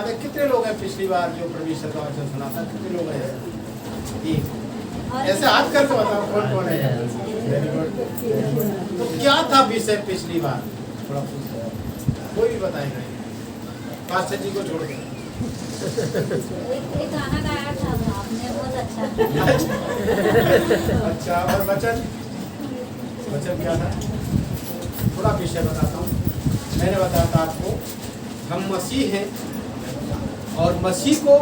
याद है कितने लोग हैं पिछली बार जो परमेश्वर का वचन सुना था? कितने लोग हैं? एक। ऐसे हाथ करके बताओ कौन कौन है? Very good. तो क्या था विषय पिछली बार? थोड़ा कोई भी बताएगा? पास्टर जी को छोड़ के। एक गाना गाया था आपने, बहुत अच्छा। अच्छा, और वचन क्या था? थोड़ा विषय बताता हूँ। मैंने बताया था आपको, हम मसीह हैं और मसीह को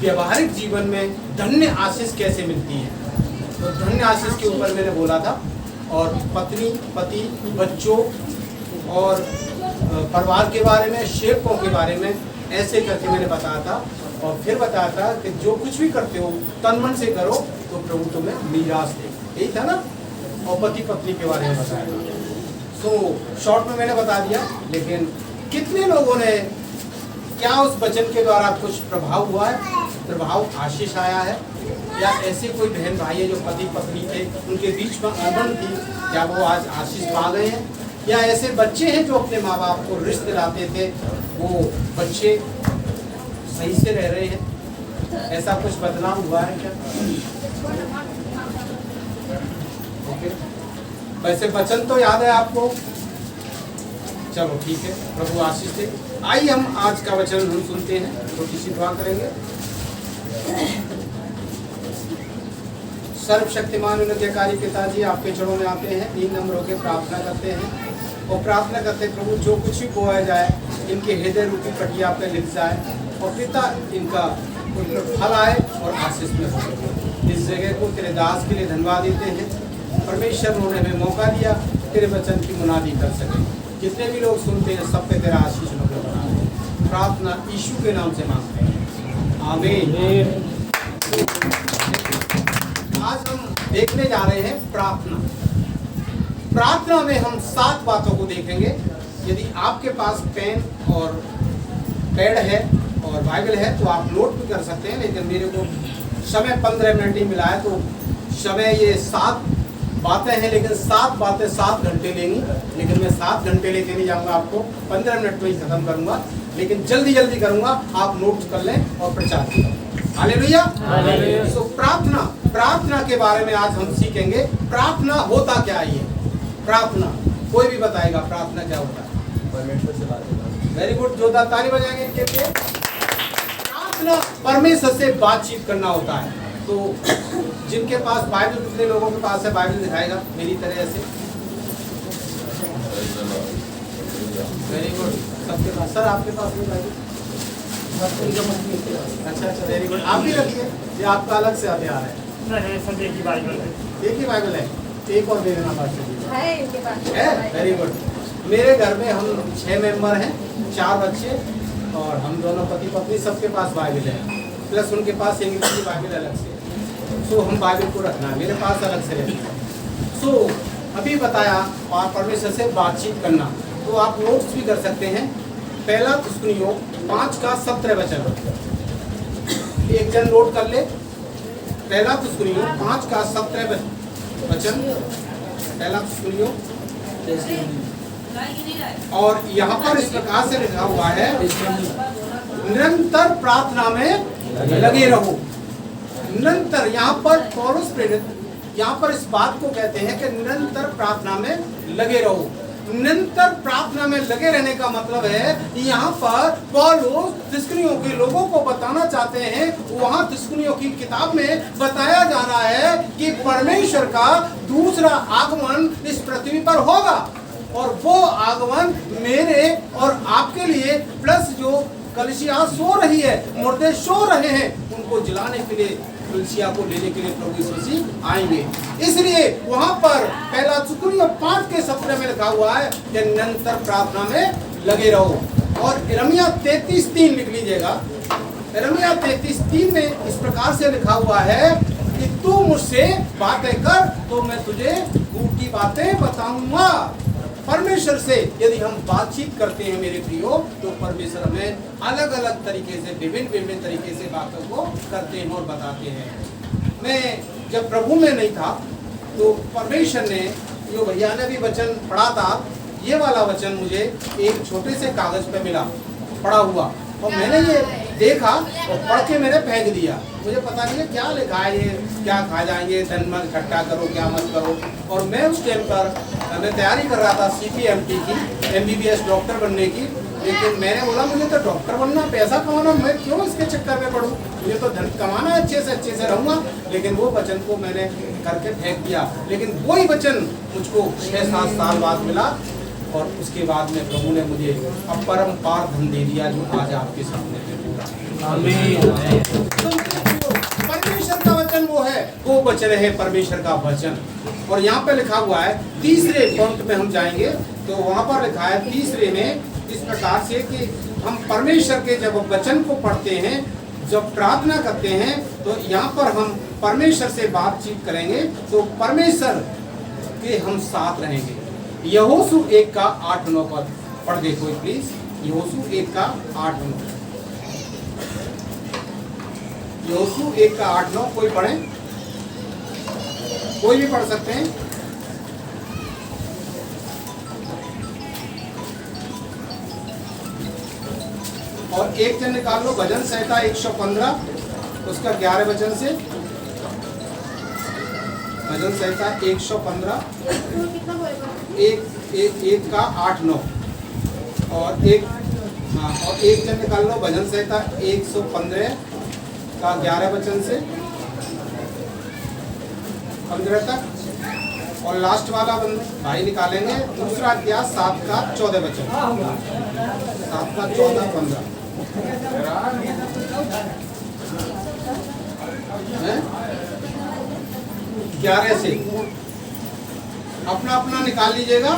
व्यवहारिक जीवन में धन्य आशीष कैसे मिलती है, तो धन्य आशीष के ऊपर मैंने बोला था। और पत्नी, पति, बच्चों और परिवार के बारे में, सेवकों के बारे में ऐसे करके मैंने बताया था। और फिर बताया था कि जो कुछ भी करते हो तन मन से करो तो प्रभु तुम्हें मीरास दे, यही था ना। और पति पत्नी के बारे में बताया था। सो शॉर्ट में मैंने बता दिया, लेकिन कितने लोगों ने, क्या उस वचन के द्वारा कुछ प्रभाव हुआ है, प्रभाव आशीष आया है? या ऐसे कोई बहन भाई है जो पति पत्नी थे, उनके बीच में अनबन थी, क्या वो आज आशीष पा गए हैं? या ऐसे बच्चे हैं जो अपने माँ बाप को रिश्ते लाते थे, वो बच्चे सही से रह रहे हैं? ऐसा कुछ बदलाव हुआ है क्या? ओके, वैसे वचन तो याद है आपको? चलो ठीक है, प्रभु आशीष दे। आइए हम आज का वचन हम सुनते हैं, छोटी सी दुआ करेंगे। सर्वशक्तिमान उन्नतकारी पिताजी, आपके चरणों में आते हैं, 3 नंबर होकर प्रार्थना करते हैं और प्रार्थना करते प्रभु जो कुछ भी बोया जाए इनके हृदय रूपी पटिया पे लिख जाए और पिता इनका उन पर फल आए और आशीष में हो। इस जगह को तेरे दास के लिए धन्यवाद देते हैं। परमेश्वर ने हमें मौका दिया तेरे वचन की मुनादी कर सके। जितने भी लोग सुनते हैं सब पे तेरा आशीष नजर बना दे। प्रार्थना यीशु के नाम से मांगते हैं, आमीन। आज हम देखने जा रहे हैं प्रार्थना। प्रार्थना में हम 7 बातों को देखेंगे। यदि आपके पास पेन और पैड है और बाइबल है तो आप नोट भी कर सकते हैं, लेकिन मेरे को समय 15 मिनट ही मिला है, तो समय ये 7 बातें हैं, लेकिन 7 बातें 7 घंटे लेंगी। लेकिन मैं 7 घंटे लेके नहीं जाऊंगा, आपको 15 मिनट में ही खत्म करूंगा, लेकिन जल्दी जल्दी करूंगा। आप नोट कर लें और प्रचार करें। हालेलुया। तो प्रार्थना के बारे में आज हम सीखेंगे। प्रार्थना होता क्या है? प्रार्थना कोई भी बताएगा प्रार्थना क्या होता है? परमेश्वर से बात करना। वेरी गुड, जोरदार ताली बजाएंगे इनके लिए। प्रार्थना परमेश्वर से बातचीत करना होता है। तो जिनके पास बाइबल, कितने लोगों के पास है बाइबल? दिखाएगा मेरी तरह ऐसे। वेरी गुड, सबके पास। सर आपके पास नहीं बाइबल? अच्छा, वेरी गुड। आप भी रखिए, ये आपका अलग से अभी आ रहा है। सब एक ही बाइबल है। एक ही बाइबल है, एक और दे देना पास्टर जी है इनके पास है। Very good. मेरे घर में हम 6 मेंबर हैं, 4 बच्चे और हम दोनों पति पत्नी, सबके पास बाइबल है, प्लस उनके पास इंग्लिश की बाइबल अलग से। सो हम बाइबल को रखना है, मेरे पास अलग से रहती है। सो अभी बताया परमेश्वर से बातचीत करना, तो आप नोट्स भी कर सकते हैं। पहला तिस्सलुनीयों 5 का 17 वचन, एक जन नोट कर ले। पहला तिस्सलुनीयों 5 का 17 वचन, पहला तिस्सलुनीयों। और यहाँ पर इस प्रकार से लिखा हुआ है, निरंतर प्रार्थना में लगे रहो। निरंतर, यहाँ पर पौलुस प्रेरित यहाँ पर इस बात को कहते हैं कि निरंतर प्रार्थना में लगे रहो। निरंतर प्रार्थना में लगे रहने का मतलब है, यहाँ पर पौलुस तिस्सलुनीयों के लोगों को बताना चाहते हैं, वहाँ तिस्सलुनीयों की किताब में बताया जा रहा है कि परमेश्वर का दूसरा आगमन इस पृथ्वी पर होगा और वो आगमन मेरे और आपके लिए, प्लस जो कलीसिया सो रही है, मुर्दे सो रहे हैं, उनको जलाने के लिए, कलीसिया को लेने के लिए प्रभु यीशु मसीह आएंगे। इसलिए वहां पर पहला तिस्सलुनीयों 5 के 17 में लिखा हुआ है कि निरंतर प्रार्थना में लगे रहो। और यिर्मयाह 33:3 लिख लीजिएगा। यिर्मयाह 33:3 में इस प्रकार से लिखा हुआ है कि तू मुझसे बातें कर तो मैं तुझे गूढ़ की बातें बताऊंगा। परमेश्वर से यदि हम बातचीत करते हैं मेरे प्रियो, तो परमेश्वर हमें अलग अलग तरीके से, विभिन्न तरीके से बातों को करते हैं और बताते हैं। मैं जब प्रभु में नहीं था तो परमेश्वर ने, जो भैया ने भी वचन पढ़ा था, ये वाला वचन मुझे एक छोटे से कागज पे मिला, पढ़ा हुआ। और मैंने ये देखा और पढ़ के मैंने फेंक दिया। मुझे पता नहीं है क्या लिखा है, ये क्या खा जाएंगे, धन मत इकट्ठा करो, क्या मत करो। और मैं उस टाइम पर मैं तैयारी कर रहा था CPMT की, MBBS डॉक्टर बनने की। लेकिन मैंने बोला मुझे तो डॉक्टर बनना, पैसा कमाना, मैं क्यों इसके चक्कर में पड़ूं, मुझे तो धन कमाना है, अच्छे से रहूँगा। लेकिन वो वचन को मैंने करके फेंक दिया। लेकिन वही वचन मुझको 6-7 साल बाद मिला और उसके बाद में प्रभु ने मुझे अपरंपार धन दे दिया, जो आज आपके सामने है पूरा। आमीन। परमेश्वर का वचन वो वचन है परमेश्वर का वचन। और यहाँ पे लिखा हुआ है, तीसरे पॉइंट में हम जाएंगे तो वहाँ पर लिखा है तीसरे में इस प्रकार से कि हम परमेश्वर के जब वचन को पढ़ते हैं, जब प्रार्थना करते हैं, तो यहाँ पर हम परमेश्वर से बातचीत करेंगे तो परमेश्वर के हम साथ रहेंगे। यहोशू 1 का 8-9 पद पढ़ दे कोई प्लीज। यहोशू 1 का 8-9, यहोशू 1 का 8-9 कोई पढ़े, कोई भी पढ़ सकते हैं। और एक जन निकाल लो भजन संहिता 115 उसका 11 वचन से। भजन संहिता 115 एक का 8-9 और एक जन निकाल लो भजन संहिता 115 का 11 वचन से 15 तक। और लास्ट वाला भाई निकालेंगे दूसरा अध्याय 7 का 14 वचन, 7 का 14-15 11 से अपना अपना निकाल लीजिएगा।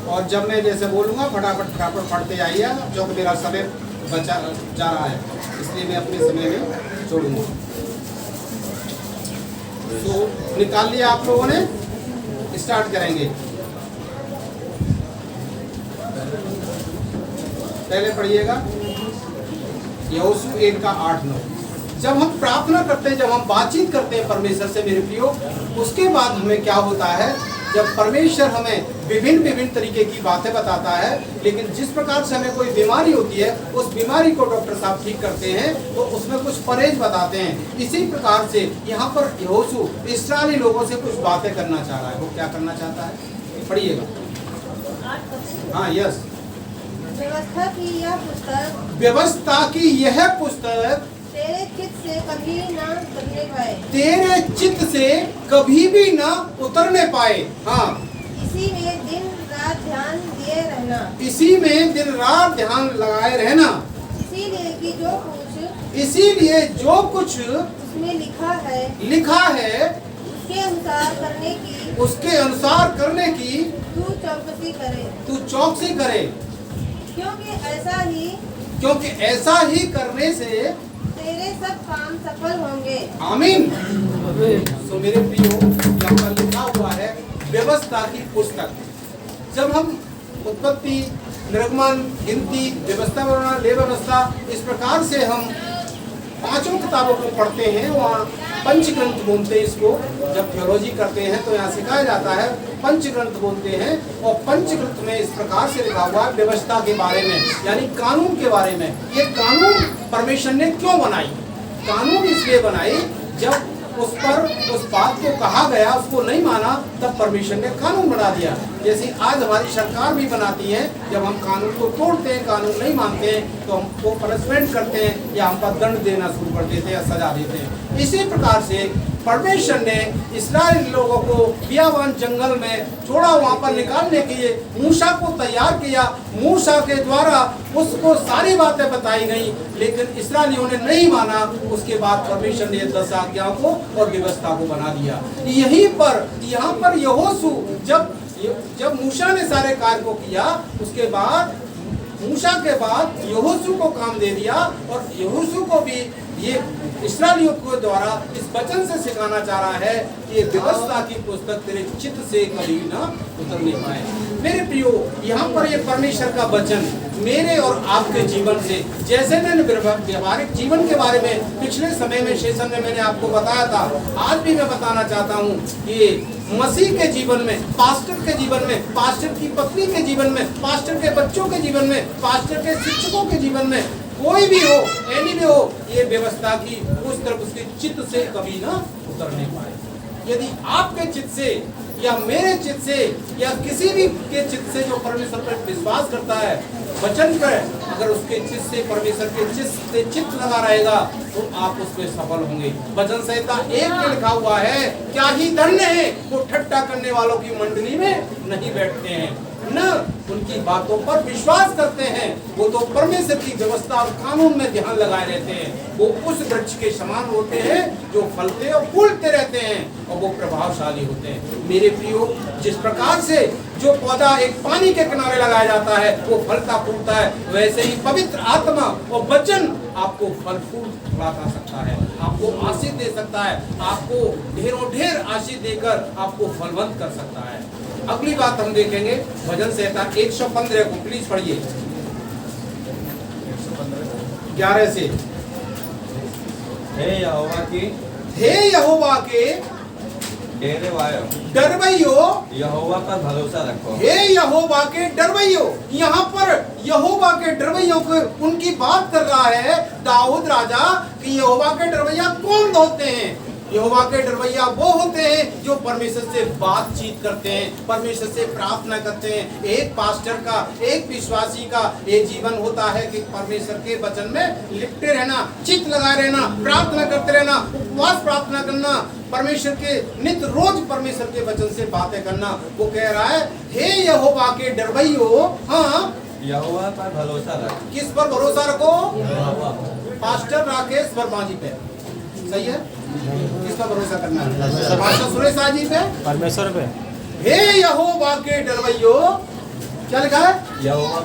और जब मैं जैसे बोलूंगा फटाफट पढ़ते जाइए, जो कि मेरा समय बचा जा रहा है, इसलिए मैं अपने समय में छोड़ूंगा। तो निकाल लिया आप लोगों ने, स्टार्ट करेंगे। पहले पढ़िएगा यहोशू 1 का 8-9। जब हम प्रार्थना करते हैं, जब हम बातचीत करते हैं परमेश्वर से मेरे प्रियो, उसके बाद हमें क्या होता है, जब परमेश्वर हमें विभिन्न तरीके की बातें बताता है, लेकिन जिस प्रकार से हमें कोई बीमारी होती है, उस बीमारी को डॉक्टर साहब ठीक करते हैं तो उसमें कुछ परहेज बताते हैं। इसी प्रकार से यहाँ पर यहोशू इस्राएली लोगों से कुछ बातें करना चाह रहा है। वो क्या करना चाहता है, पढ़िएगा। हाँ, यस। व्यवस्था की यह पुस्तक तेरे चित्त से कभी ना उतरने पाए, तेरे चित्त से कभी भी ना उतरने पाए। हाँ, इसी में दिन रात ध्यान दिए रहना, इसी में दिन रात ध्यान लगाए रहना, इसीलिए जो कुछ उसमें लिखा है उसके अनुसार करने की तू चौकसी करे, क्योंकि ऐसा ही करने से तेरे सब काम सफल होंगे। आमीन। तो मेरे प्रियो, यहाँ पर लिखा हुआ है व्यवस्था की पुस्तक। जब हम उत्पत्ति, निर्गमन, गिनती, व्यवस्था वर्णना, ले व्यवस्था, इस प्रकार से हम 5 किताबों को पढ़ते हैं, वहाँ पंचग्रंथ बोलते हैं इसको। जब थियोलॉजी करते हैं तो यहाँ सिखाया जाता है पंचग्रंथ बोलते हैं। और पंचग्रंथ में इस प्रकार से लिखा हुआ है व्यवस्था के बारे में, यानी कानून के बारे में। ये कानून परमेश्वर ने क्यों बनाई? कानून इसलिए बनाई, जब उस पर उस बात को कहा गया, उसको नहीं माना, तब परमेश्वर ने कानून बना दिया। जैसे आज हमारी सरकार भी बनाती है, जब हम कानून को तोड़ते हैं, कानून नहीं मानते हैं, तो हमको पनिशमेंट करते हैं या हम पर दंड देना शुरू कर देते हैं या सजा देते हैं। इसी प्रकार से परमेश्वर ने इस्राएल लोगों को बियाबान जंगल में छोड़ा, वहाँ पर निकालने के लिए मूसा को तैयार किया। मूसा के द्वारा उसको सारी बातें बताई गई, लेकिन इस्राएलियों ने नहीं माना। उसके बाद परमेश्वर ने 10 आज्ञाओं को और व्यवस्था को बना दिया। यहाँ पर यहोशू जब मूसा ने सारे कार्य को किया, उसके बाद मूसा के बाद यहोशू को काम दे दिया। और यहोशू को भी ये इस्राएलियों के द्वारा इस वचन से सिखाना चाह रहा है कि ये व्यवस्था की पुस्तक तेरे चित्त से कभी ना उतर नहीं पाए। मेरे प्रियो, यहाँ पर ये परमेश्वर का वचन मेरे और आपके जीवन से, जैसे मैंने व्यवहारिक जीवन के बारे में पिछले समय में सेशन में मैंने आपको बताया था, आज भी मैं बताना चाहता हूँ कि मसीह के जीवन में, पास्टर के जीवन में, पास्टर की पत्नी के जीवन में, पास्टर के बच्चों के जीवन में, पास्टर के शिक्षकों के जीवन में कोई भी हो, एनी भी हो, ये व्यवस्था की उस तरफ उसके चित्त से कभी ना उतर नहीं पाए। यदि आपके चित्त से या मेरे चित्त से या किसी भी के चित्त से जो परमेश्वर पर विश्वास करता है, वचन पर, अगर उसके चित्त से परमेश्वर के चित्त से चित्त लगा रहेगा तो आप उसमें सफल होंगे। वचन संहिता 1 में लिखा हुआ है, क्या ही धन्य है वो ठट्टा करने वालों की मंडली में नहीं बैठते हैं, न उनकी बातों पर विश्वास करते हैं। वो तो परमेश्वर की व्यवस्था और कानून में ध्यान लगाए रहते हैं। वो उस वृक्ष के समान होते हैं जो फलते और फूलते रहते हैं और वो प्रभावशाली होते हैं। मेरे प्रियो, जिस प्रकार से जो पौधा एक पानी के किनारे लगाया जाता है वो फलता फूलता है, वैसे ही पवित्र आत्मा और वचन आपको फल फूल फुलाता सकता है, आपको आशीष दे सकता है, आपको ढेरों ढेर आशीष देकर आपको फलवंत कर सकता है। अगली बात हम देखेंगे भजन संहिता 115 को, प्लीज पढ़िए 11 से। हे यहोवा के डरवैयो, यहोवा पर भरोसा रखो। हे यहोवा के डरवैयो, यहाँ पर यहोवा के डरवैयों को उनकी बात कर रहा है दाऊद राजा कि यहोवा के डरवैया कौन होते हैं। यहोवा के डरवैया वो होते हैं जो परमेश्वर से बातचीत करते हैं, परमेश्वर से प्रार्थना करते हैं। एक पास्टर का, एक विश्वासी का ये जीवन होता है कि परमेश्वर के वचन में लिपटे रहना, चित्त लगाए रहना, प्रार्थना करते रहना, उपवास प्रार्थना करना, परमेश्वर के नित्य रोज परमेश्वर के वचन से बातें करना। वो कह रहा है, हे यहोवा के डरवैयो, हाँ, यहोवा पर भरोसा रखो। किस पर भरोसा रखो? यहोवा। पास्टर राकेश वर्मा जी पे, सही है? किस पर भरोसा करना है? पास्टर सुरेश जी पे, परमेश्वर पे। हे यहोवा के डरवैयो, क्या लिखा है? यहोवा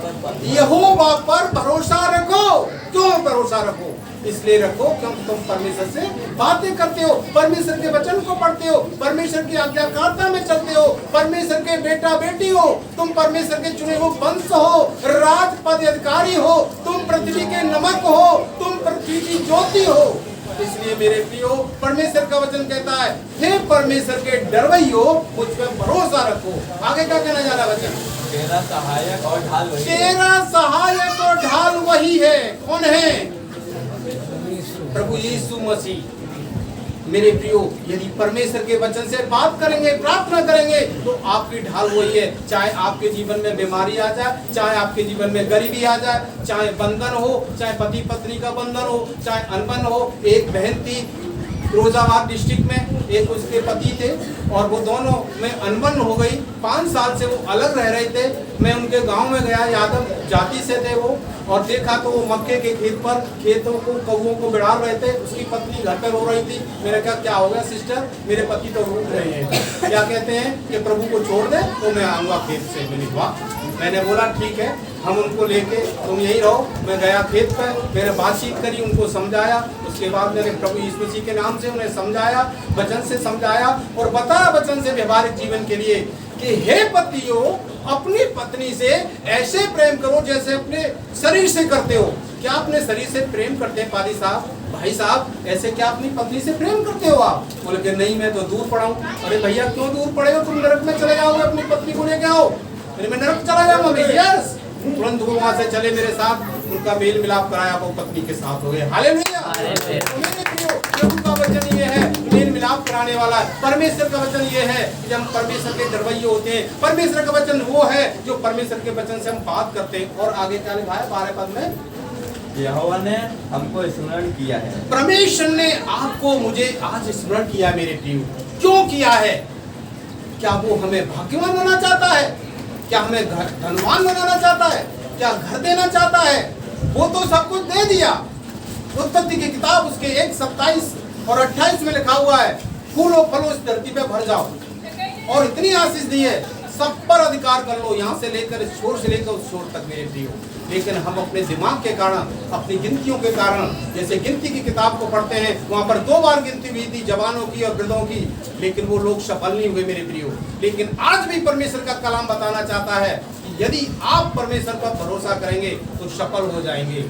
पर भरोसा रखो। क्यों भरोसा रखो? इसलिए रखो क्योंकि तुम परमेश्वर से बातें करते हो, परमेश्वर के वचन को पढ़ते हो, परमेश्वर की आज्ञाकारिता में चलते हो, परमेश्वर के बेटा बेटी हो, तुम परमेश्वर के चुने हुए वंश हो, राजपद अधिकारी हो, तुम पृथ्वी के नमक हो, तुम पृथ्वी की ज्योति हो। इसलिए मेरे प्रियो, परमेश्वर का वचन कहता है, हे परमेश्वर के डरवैयो, मुझ पर भरोसा रखो। आगे क्या कहना जा रहा है वचन? तेरा सहायक और ढाल वही है। तेरा सहायक और ढाल वही है। कौन है? प्रभु यीशु मसीह। मेरे प्रियो, यदि परमेश्वर के वचन से बात करेंगे, प्रार्थना करेंगे, तो आपकी ढाल वही है। चाहे आपके जीवन में बीमारी आ जाए, चाहे आपके जीवन में गरीबी आ जाए, चाहे बंधन हो, चाहे पति पत्नी का बंधन हो, चाहे अनबन हो। एक बहन थी फिरोजाबाद डिस्ट्रिक्ट में, एक उसके पति थे और वो दोनों में अनबन हो गई। 5 साल से वो अलग रह रहे थे। मैं उनके गांव में गया, यादव जाति से थे वो, और देखा तो वो मक्के के खेत पर खेतों को कौवों को बिड़ा रहे थे। उसकी पत्नी घर पर रो रही थी। मैंने कहा क्या हो गया सिस्टर? मेरे पति तो रो रहे हैं। क्या कहते हैं कि प्रभु को छोड़ दे तो मैं आऊँगा खेत से। मैंने बोला ठीक है, हम उनको लेके तुम यहीं रहो। मैं गया खेत पर, मैंने बातचीत करी, उनको समझाया। उसके बाद मैंने प्रभु यीशु मसीह के नाम से उन्हें समझाया, वचन से समझाया और बताया वचन से व्यवहारिक जीवन के लिए कि हे पतियों, अपनी पत्नी से ऐसे प्रेम करो जैसे अपने शरीर से करते हो। क्या अपने शरीर से प्रेम करते हैं पादी साहब, भाई साहब? ऐसे क्या अपनी पत्नी से प्रेम करते हो आप? बोले कि नहीं, मैं तो दूर पड़ा हूँ। अरे भैया क्यों दूर पड़े हो? तुम नरक में चले जाओगे, अपनी पत्नी को लेके आओ। मैं नरक चला जाऊंगा। यस, तुरंत वो वहां से चले मेरे साथ, उनका मेल मिलाप कराया, वो पत्नी के साथ हो गए। हालेलुया। प्रभु का वचन ये है, मेल मिलाप कराने वाला है। परमेश्वर का वचन ये है कि हम परमेश्वर के डरवैये होते हैं। परमेश्वर का वचन वो है जो परमेश्वर के वचन से हम बात करते हैं। और आगे क्या लिखा है 12 पद में? यहोवा ने हमको स्मरण किया है। परमेश्वर ने आपको मुझे आज स्मरण किया। मेरे प्रियो, क्यों किया है? क्या वो हमें भाग्यवान बनाना चाहता है? क्या हमें धनवान बनाना चाहता है? क्या घर देना चाहता है? वो तो सब कुछ दे दिया। उत्पत्ति की किताब उसके 1:27 और 28 में लिखा हुआ है, फूलो फलो इस धरती पे भर जाओ, और इतनी आशीष दी है, सब पर अधिकार कर लो, यहाँ से लेकर इस छोर से लेकर उस छोर तक। मेरे प्रियो, लेकिन हम अपने दिमाग के कारण, अपनी गिनतियों के कारण, जैसे गिनती की किताब को पढ़ते हैं, वहाँ पर 2 बार गिनती हुई थी, जवानों की और वृद्धों की, लेकिन वो लोग सफल नहीं हुए। मेरे प्रियो, लेकिन आज भी परमेश्वर का कलाम बताना चाहता है कि यदि आप परमेश्वर पर भरोसा करेंगे तो सफल हो जाएंगे।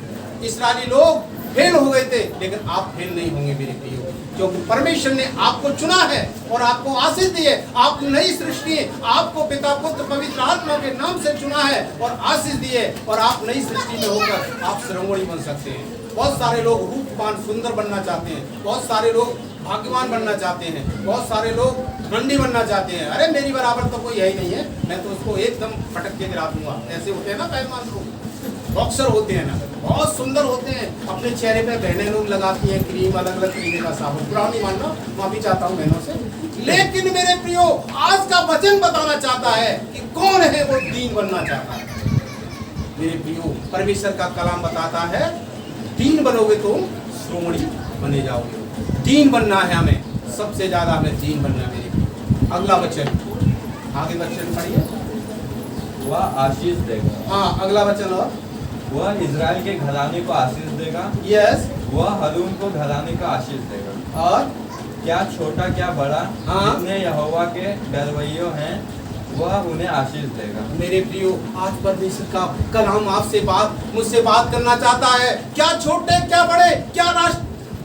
इस्राएली लोग फेल हो गए थे, लेकिन आप फेल नहीं होंगे मेरे प्रियो, क्योंकि परमेश्वर ने आपको चुना है और आपको आशीष दी है। आप नई सृष्टि है, आपको पिता पुत्र पवित्र आत्मा के नाम से चुना है और आशीष दी है, और आप नई सृष्टि में होकर आप श्रमणी बन सकते हैं। बहुत सारे लोग रूपवान सुंदर बनना चाहते हैं, बहुत सारे लोग भाग्यवान बनना चाहते हैं, बहुत सारे लोग धनी बनना चाहते हैं। अरे मेरी बराबर तो कोई है ही नहीं है, मैं तो उसको एकदम पटक के गिरा दूंगा। ऐसे होते हैं ना पहलवान लोग, बॉक्सर होते हैं ना, बहुत सुंदर होते हैं, अपने चेहरे पे बहनें लोग लगाती हैं क्रीम, अलग अलग तरीके का साबुन। बुरा नहीं मानना, माफी चाहता हूँ बहनों से। लेकिन मेरे प्रियो, आज का वचन बताना चाहता है कि कौन है वो दीन बनना चाहता है। मेरे प्रियो, परमेश्वर का कलाम बताता है दीन बनोगे तो श्रोमणी बने जाओगे। दीन बनना है हमें, सबसे ज्यादा हमें दीन बनना है मेरे प्रियो। अगला वचन, आगे वचन पढ़िए। वह आशीष देगा। हाँ, अगला वचन। और वह इजराइल के घराने को आशीष देगा। यस। वह हारून को घराने का आशीष देगा। और क्या छोटा क्या बड़ा, हाँ। जितने यहोवा के डरवैयों हैं वह उन्हें आशीष देगा। मेरे प्रियो, आज परमेश्वर का कलाम आपसे मुझसे बात करना चाहता है। क्या छोटे क्या बड़े, क्या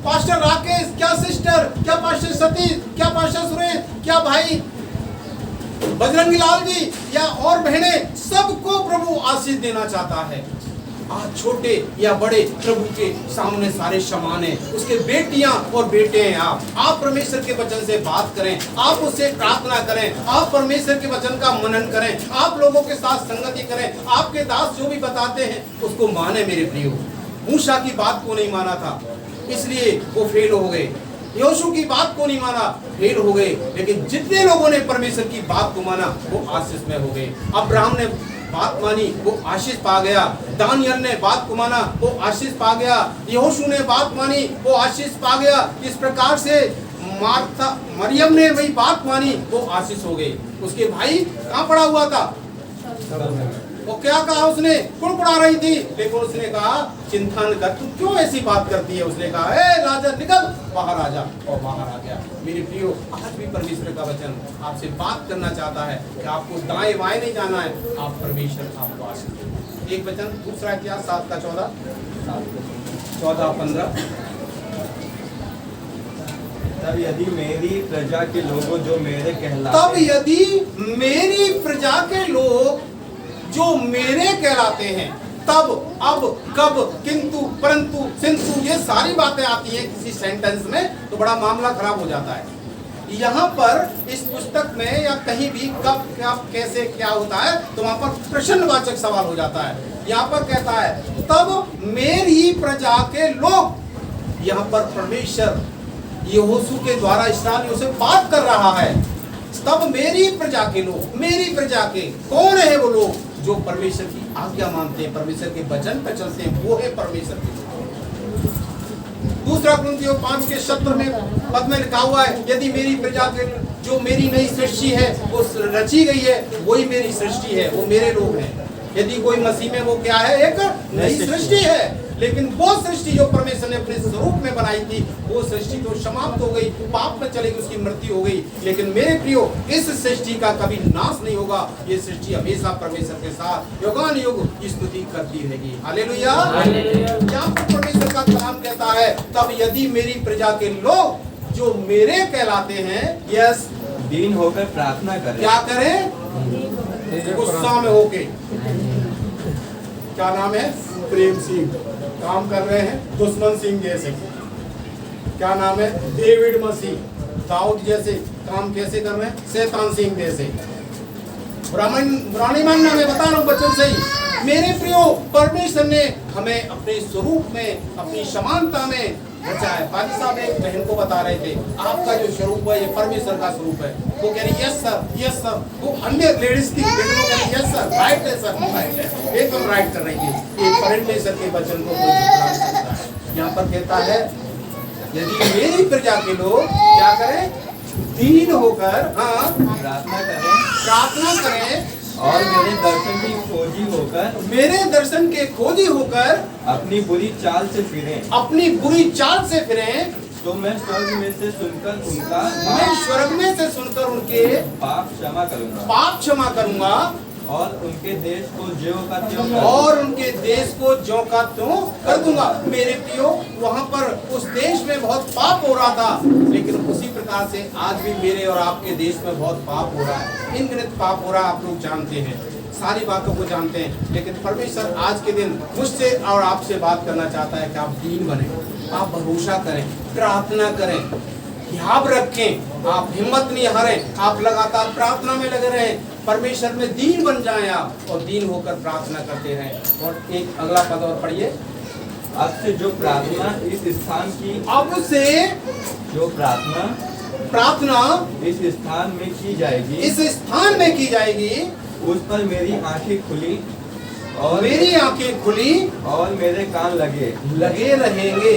पास्टर राकेश, क्या सिस्टर, क्या पास्टर सतीश, क्या पास्टर सुरेश, क्या भाई बजरंगी लाल जी या और बहनें, सबको प्रभु आशीष देना चाहता है। आज छोटे या बड़े प्रभु के सामने सारे समान हैं। उसके बेटियां और बेटे हैं। आप परमेश्वर के वचन से बात करें, आप उससे प्रार्थना करें, आप परमेश्वर के वचन का मनन करें, आप लोगों के साथ संगति करें, आपके दास जो भी बताते हैं उसको माने। मेरे प्रियो, मूसा की बात को नहीं माना था, इसलिए वो फेल हो गए। योशू की बात को नहीं माना, फेल हो गए। लेकिन जितने लोगों ने परमेश्वर की बात को माना वो आशीष में हो गए। अब्राहम ने बात मानी, वो आशीष पा गया। दानियल ने बात को माना, वो आशीष पा गया। यहोशू ने बात मानी, वो आशीष पा गया। इस प्रकार से मरियम ने वही बात मानी, वो आशीष हो गई। उसके भाई कहाँ पड़ा हुआ था? वो क्या कहा उसने? कुड़कुड़ा रही थी, लेकिन उसने कहा चिंता न कर, तू क्यों ऐसी बात करती है? उसने कहा ए लाजर निकल बाहर आ जा, और बाहर आ गया। मेरे प्रियो, आज भी परमेश्वर का वचन आपसे बात करना चाहता है कि आपको दाएं बाएं नहीं जाना है, आप परमेश्वर आपको आशीष दें। एक वचन दूसरा इतिहास 7:14, 14-15। तब यदि मेरी प्रजा के लोगों जो मेरे तब यदि मेरी प्रजा के लोग जो मेरे कहलाते हैं, तब, अब, कब, किंतु, परंतु, सिंतु, ये सारी बातें आती हैं किसी सेंटेंस में तो बड़ा मामला खराब हो जाता है। यहाँ पर इस पुस्तक में या कहीं भी कब क्या कैसे क्या होता है तो वहां पर प्रश्नवाचक सवाल हो जाता है। यहाँ पर कहता है तब मेरी प्रजा के लोग। यहाँ पर परमेश्वर यहोशू के द्वारा इस्राएलियों से बात कर रहा है। तब मेरी प्रजा के लोग, मेरी प्रजा के कौन है? वो लोग जो परमेश्वर की आज्ञा मानते हैं, परमेश्वर के वचन पर चलते हैं, वो है परमेश्वर के लोग। दूसरा कुरिन्थियों 5:17 में पद में लिखा हुआ है, यदि मेरी प्रजा के जो मेरी नई सृष्टि है वो रची गई है, वही मेरी सृष्टि है, वो मेरे लोग हैं। यदि कोई मसीह में, वो क्या है? एक नई सृष्टि है। लेकिन वो सृष्टि जो परमेश्वर ने अपने स्वरूप में बनाई थी, वो सृष्टि तो समाप्त हो गई, पाप में चली गई, उसकी मृत्यु हो गई। लेकिन मेरे प्रियो, इस सृष्टि का कभी नाश नहीं होगा। ये सृष्टि हमेशा परमेश्वर के साथ युगान युग स्तुति करती रहेगी। हालेलुया। यहाँ पर परमेश्वर का कलाम कहता है तब यदि मेरी प्रजा के लोग जो मेरे कहलाते हैं, यस, दीन होकर प्रार्थना करें। क्या करें? गुस्सा में होके। क्या नाम है? प्रेम सिंह काम कर रहे हैं दुश्मन सिंह जैसे। क्या नाम है? डेविड मसीह, दाऊद जैसे काम कैसे कर रहे हैं? शैतान सिंह जैसे। पुरानी मानना में बता रहा हूँ बच्चों से ही। मेरे प्रियो, परमेश्वर ने हमें अपने स्वरूप में, अपनी समानता में रचा है। पाजी साहब एक बहन को बता रहे थे, आपका जो स्वरूप है ये परमेश्वर का स्वरूप है। वो कह रही यस सर, यस सर। वो अन्य लेडीज थी, लेकिन वो कह रही यस सर, राइट है सर, राइट है, एकदम राइट कर रही थी। ये परमेश्वर के वचन को कोई झुठला नहीं सकता है। यहाँ पर कहता है यदि मेरी प्रजा के लोग क्या करें? दीन होकर, हाँ, प्रार्थना करें और मेरे दर्शन की खोजी होकर, मेरे दर्शन के खोजी होकर अपनी बुरी चाल से फिरें, अपनी बुरी चाल से फिरें, तो मैं स्वर्ग में से सुनकर उनका, मैं स्वर्ग में से सुनकर उनके पाप क्षमा करूंगा, पाप क्षमा करूंगा और उनके देश को ज्यों का त्यों और उनके देश को ज्यों का त्यों कर दूंगा। मेरे प्रियो, वहां पर उस रहा था, लेकिन उसी प्रकार से आज भी मेरे और आपके देश में बहुत पाप हो रहा है, इनगिनत पाप हो रहा है। आप लोग जानते हैं, सारी बातों को जानते हैं, लेकिन परमेश्वर आज के दिन मुझसे और आपसे बात करना चाहता है कि आप दीन बने, आप भरोसा करें, प्रार्थना करें, ध्यान रखें, आप हिम्मत नहीं हारें, आप लगातार प्रार्थना में लगे रहें, परमेश्वर में दीन बन जाएं आप, और दीन होकर प्रार्थना करते रहें। और एक अगला पद और पढ़िए। अब से जो प्रार्थना इस स्थान की अब से जो प्रार्थना प्रार्थना इस स्थान में की जाएगी, इस स्थान में की जाएगी, उस पर मेरी आंखें खुली और मेरी आंखें खुली और मेरे कान लगे रहेंगे।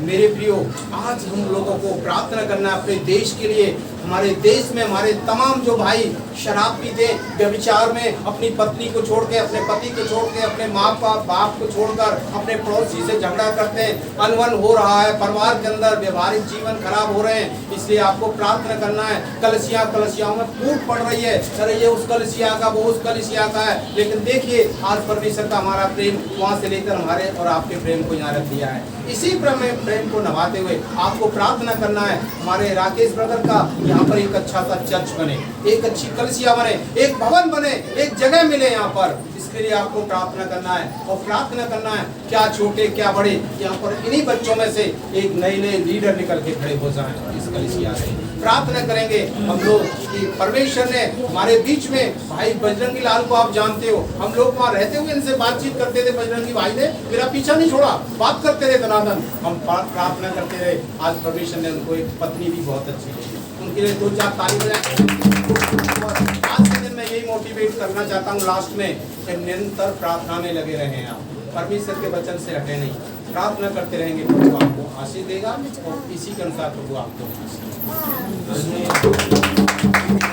मेरे प्रियो, आज हम लोगों को प्रार्थना करना है अपने देश के लिए। हमारे देश में हमारे तमाम जो भाई शराब पीते, व्यभिचार में अपनी पत्नी को छोड़ के, अपने पति को छोड़ के, अपने माँ बाप को छोड़कर अपने पड़ोसी से झगड़ा करते हैं, अनबन हो रहा है, परिवार के अंदर व्यवहारिक जीवन खराब हो रहे हैं। इसलिए आपको प्रार्थना करना है। कलसियाओं में फूट पड़ रही है, अरे ये उस कलसिया का, वो उस कलसिया का है, लेकिन देखिए आज परमेश्वर का हमारा प्रेम वहाँ से लेकर हमारे और आपके प्रेम को यहाँ रख दिया है। इसी प्रेम को नभाते हुए आपको प्रार्थना करना है। हमारे राकेश ब्रदर का यहाँ पर एक अच्छा सा चर्च बने, एक अच्छी कलसिया बने, एक भवन बने, एक जगह मिले यहाँ पर। इसके लिए आपको प्रार्थना करना है, और प्रार्थना करना है, क्या छोटे क्या बड़े, यहाँ पर इन्हीं बच्चों में से एक नए लीडर निकल के खड़े हो जाएं। इस कलसिया से प्रार्थना करेंगे हम लोग कि परमेश्वर ने हमारे बीच में, भाई बजरंगी लाल को आप जानते हो, हम लोग वहाँ रहते हुए इनसे बातचीत करते थे। बजरंगी भाई ने मेरा पीछा नहीं छोड़ा, बात करते रहे दनादन, हम प्रार्थना करते रहे। आज परमेश्वर ने उनको एक पत्नी भी बहुत अच्छी दी, उनके लिए 2-4 ताली बजाएं। आज के दिन मैं यही मोटिवेट करना चाहता हूँ लास्ट में कि निरंतर प्रार्थना में लगे रहें आप, परमेश्वर के वचन से हटे नहीं, प्रार्थना करते रहेंगे, प्रभु आपको आशीष देगा, और इसी के अनुसार प्रभु आपको आशीष देगा।